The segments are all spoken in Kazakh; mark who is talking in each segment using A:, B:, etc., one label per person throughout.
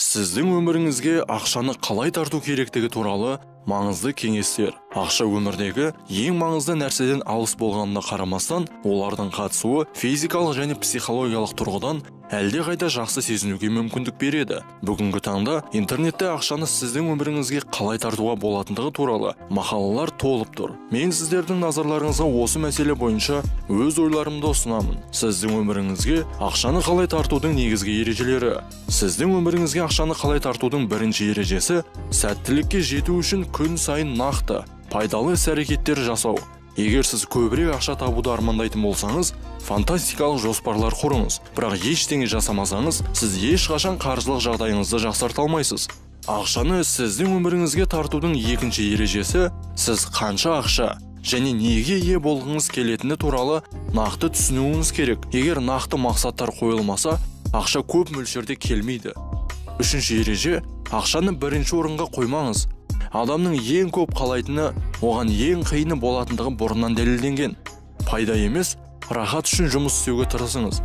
A: Сіздің өміріңізге ақшаны қалай тарту керектігі туралы маңызды кеңестер. Ақша өмірдегі ең маңызды нәрседен алыс болғанына қарамастан, олардың қатысуы физикалық және психологиялық тұрғыдан әлде қайда жақсы сезінуге мүмкіндік береді. Бүгінгі таңда интернетте ақшаны сіздің өміріңізге қалай тартуға болатындығы туралы мақалалар толып тұр. Мен сіздердің назарларыңызға осы мәселе бойынша өз ойларымды ұсынамын. Сіздің өміріңізге ақшаны қалай тартудың негізгі ережелері. Сіздің өміріңізге ақшаны қалай тартудың бірінші ережесі сәттілікке жету үшін күн сайын нақты, пайдалы іс-әрекеттер жасау. Егер сіз көбірек ақша табуды армандайтын болсаңыз, фантастикалық жоспарлар құрыңыз. Бірақ ештеңе жасамасаңыз, сіз ешқашан қаржылық жағдайыңызды жақсарта алмайсыз. Ақшаны сіздің өміріңізге тартудың екінші ережесі сіз қанша ақша және неге ие болғыңыз келетіні туралы нақты түсінуіңіз керек. Егер нақты мақсаттар қойылмаса, ақша көп мөлшерде келмейді. Үшінші ереже, ақшаны бірінші орынға қоймаңыз. Адамның ең көп қалайтыны, оған ең қиыны болатындығы бұрыннан дәлелденген. Пайда емес, рахат үшін жұмыс істеуге тырысыңыз.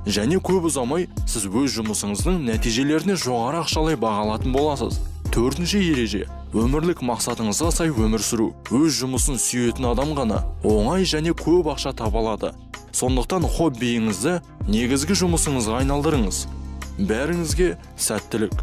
A: Және көп ұзамай, сіз өз жұмысыңыздың нәтижелеріне жоғары ақшалай бағалатын боласыз. Төртінші ереже, өмірлік мақсатыңызға сай өмір сүру. Өз жұмысын сүйетін адам ғана оңай және көп ақша таба алады. Сондықтан хоббиіңізді негізгі жұмысыңызға айналдырыңыз. Бәріңізге сәттілік.